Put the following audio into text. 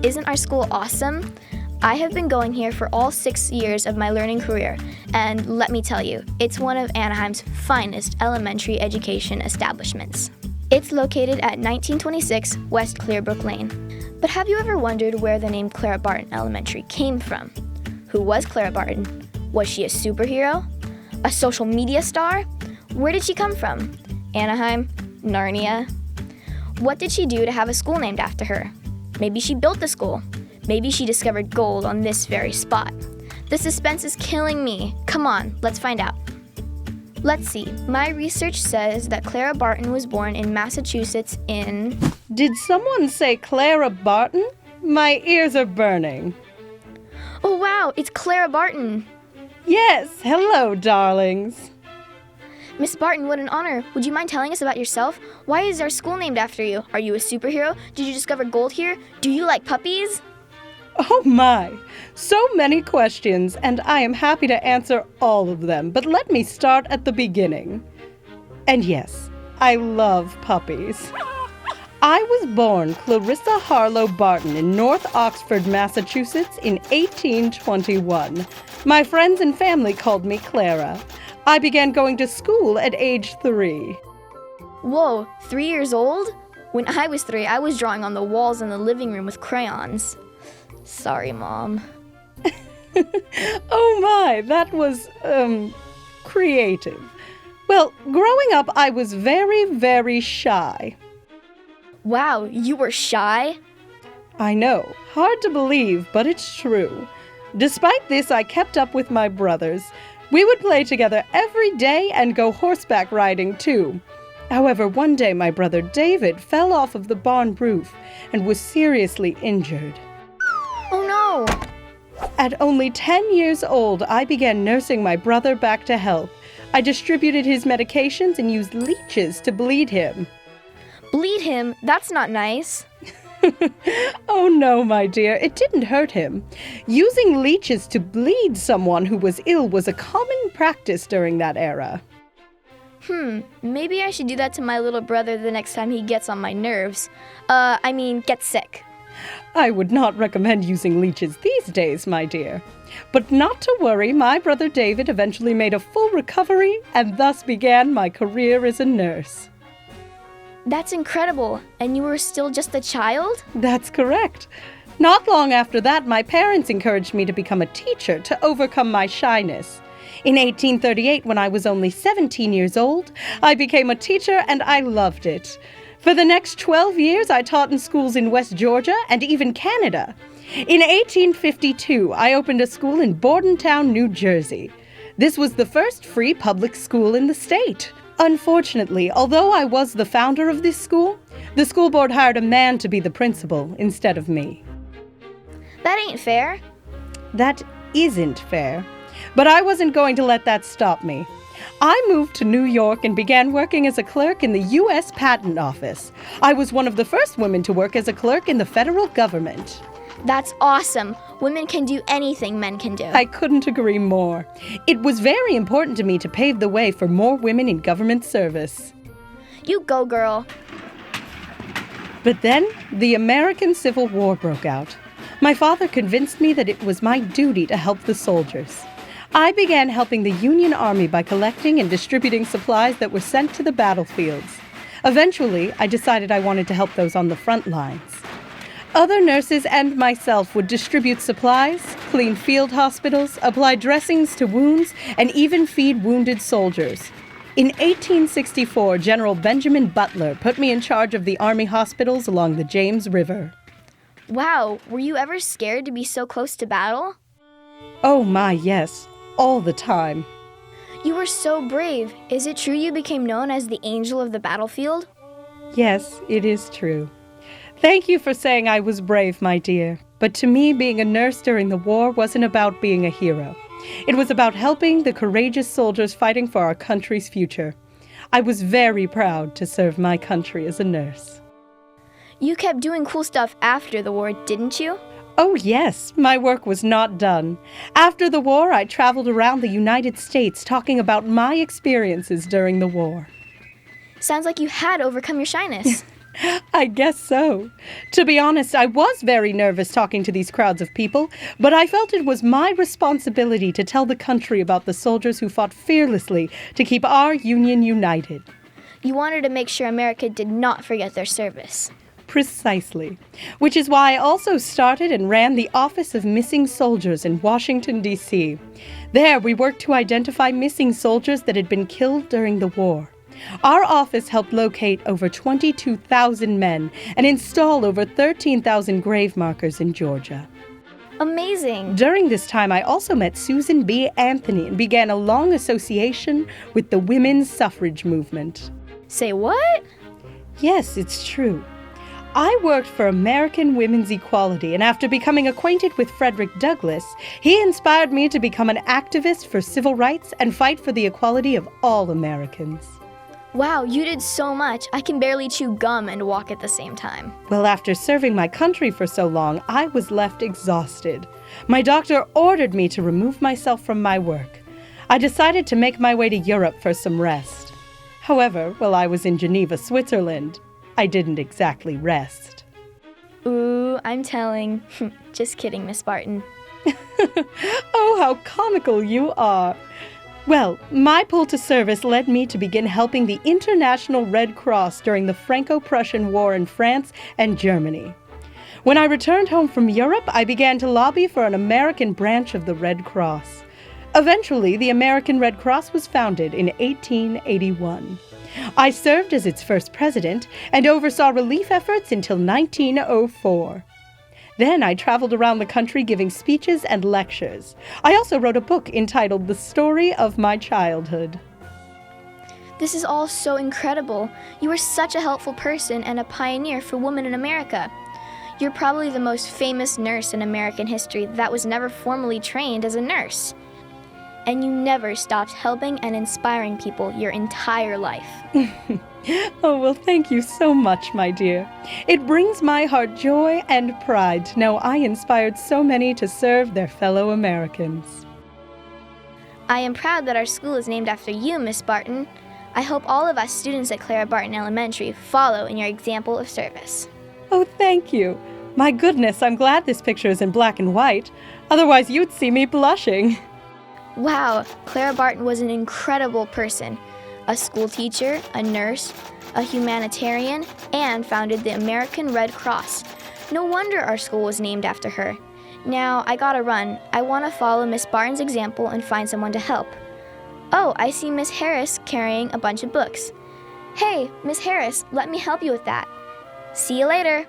Isn't our school awesome? I have been going here for all 6 years of my learning career, and let me tell you, it's one of Anaheim's finest elementary education establishments. It's located at 1926 West Clearbrook Lane. But have you ever wondered where the name Clara Barton Elementary came from? Who was Clara Barton? Was she a superhero? A social media star? Where did she come from? Anaheim? Narnia? What did she do to have a school named after her? Maybe she built the school. Maybe she discovered gold on this very spot. The suspense is killing me. Come on, let's find out. Let's see. My research says that Clara Barton was born in Massachusetts in... Did someone say Clara Barton? My ears are burning. Oh wow, it's Clara Barton. Yes, hello, darlings. Miss Barton, what an honor. Would you mind telling us about yourself? Why is our school named after you? Are you a superhero? Did you discover gold here? Do you like puppies? Oh my, so many questions, and I am happy to answer all of them, but let me start at the beginning. And yes, I love puppies. I was born Clarissa Harlow Barton in North Oxford, Massachusetts in 1821. My friends and family called me Clara. I began going to school at age 3. Whoa, 3 years old? When I was 3, I was drawing on the walls in the living room with crayons. Sorry, Mom. Oh my, that was, creative. Well, growing up, I was very, very shy. Wow, you were shy? I know, hard to believe, but it's true. Despite this, I kept up with my brothers. We would play together every day and go horseback riding too. However, one day my brother David fell off of the barn roof and was seriously injured. Oh no! At only 10 years old, I began nursing my brother back to health. I distributed his medications and used leeches to bleed him. Bleed him? That's not nice. Oh no, my dear, it didn't hurt him. Using leeches to bleed someone who was ill was a common practice during that era. Maybe I should do that to my little brother the next time he gets on my nerves. Gets sick. I would not recommend using leeches these days, my dear. But not to worry, my brother David eventually made a full recovery and thus began my career as a nurse. That's incredible. And you were still just a child? That's correct. Not long after that, my parents encouraged me to become a teacher to overcome my shyness. In 1838, when I was only 17 years old, I became a teacher and I loved it. For the next 12 years, I taught in schools in West Georgia and even Canada. In 1852, I opened a school in Bordentown, New Jersey. This was the first free public school in the state. Unfortunately, although I was the founder of this school, the school board hired a man to be the principal instead of me. That ain't fair. That isn't fair. But I wasn't going to let that stop me. I moved to New York and began working as a clerk in the U.S. Patent Office. I was one of the first women to work as a clerk in the federal government. That's awesome. Women can do anything men can do. I couldn't agree more. It was very important to me to pave the way for more women in government service. You go, girl. But then, the American Civil War broke out. My father convinced me that it was my duty to help the soldiers. I began helping the Union Army by collecting and distributing supplies that were sent to the battlefields. Eventually, I decided I wanted to help those on the front lines. Other nurses and myself would distribute supplies, clean field hospitals, apply dressings to wounds, and even feed wounded soldiers. In 1864, General Benjamin Butler put me in charge of the Army hospitals along the James River. Wow, were you ever scared to be so close to battle? Oh my, yes. All the time. You were so brave. Is it true you became known as the angel of the battlefield? Yes, it is true. Thank you for saying I was brave, my dear. But to me, being a nurse during the war wasn't about being a hero. It was about helping the courageous soldiers fighting for our country's future. I was very proud to serve my country as a nurse. You kept doing cool stuff after the war, didn't you? Oh yes, my work was not done. After the war, I traveled around the United States talking about my experiences during the war. Sounds like you had overcome your shyness. I guess so. To be honest, I was very nervous talking to these crowds of people, but I felt it was my responsibility to tell the country about the soldiers who fought fearlessly to keep our Union united. You wanted to make sure America did not forget their service. Precisely. Which is why I also started and ran the Office of Missing Soldiers in Washington, D.C. There, we worked to identify missing soldiers that had been killed during the war. Our office helped locate over 22,000 men and install over 13,000 grave markers in Georgia. Amazing! During this time, I also met Susan B. Anthony and began a long association with the women's suffrage movement. Say what? Yes, it's true. I worked for American Women's Equality, and after becoming acquainted with Frederick Douglass, he inspired me to become an activist for civil rights and fight for the equality of all Americans. Wow, you did so much. I can barely chew gum and walk at the same time. Well, after serving my country for so long, I was left exhausted. My doctor ordered me to remove myself from my work. I decided to make my way to Europe for some rest. However, while I was in Geneva, Switzerland, I didn't exactly rest. Ooh, I'm telling. Just kidding, Miss Barton. Oh, how comical you are. Well, my pull to service led me to begin helping the International Red Cross during the Franco-Prussian War in France and Germany. When I returned home from Europe, I began to lobby for an American branch of the Red Cross. Eventually, the American Red Cross was founded in 1881. I served as its first president and oversaw relief efforts until 1904. Then I traveled around the country giving speeches and lectures. I also wrote a book entitled The Story of My Childhood. This is all so incredible. You are such a helpful person and a pioneer for women in America. You're probably the most famous nurse in American history that was never formally trained as a nurse. And you never stopped helping and inspiring people your entire life. Oh, well, thank you so much, my dear. It brings my heart joy and pride to know I inspired so many to serve their fellow Americans. I am proud that our school is named after you, Miss Barton. I hope all of us students at Clara Barton Elementary follow in your example of service. Oh, thank you. My goodness, I'm glad this picture is in black and white. Otherwise, you'd see me blushing. Wow, Clara Barton was an incredible person. A school teacher, a nurse, a humanitarian, and founded the American Red Cross. No wonder our school was named after her. Now, I gotta run. I want to follow Miss Barton's example and find someone to help. Oh, I see Miss Harris carrying a bunch of books. Hey, Miss Harris, let me help you with that. See you later.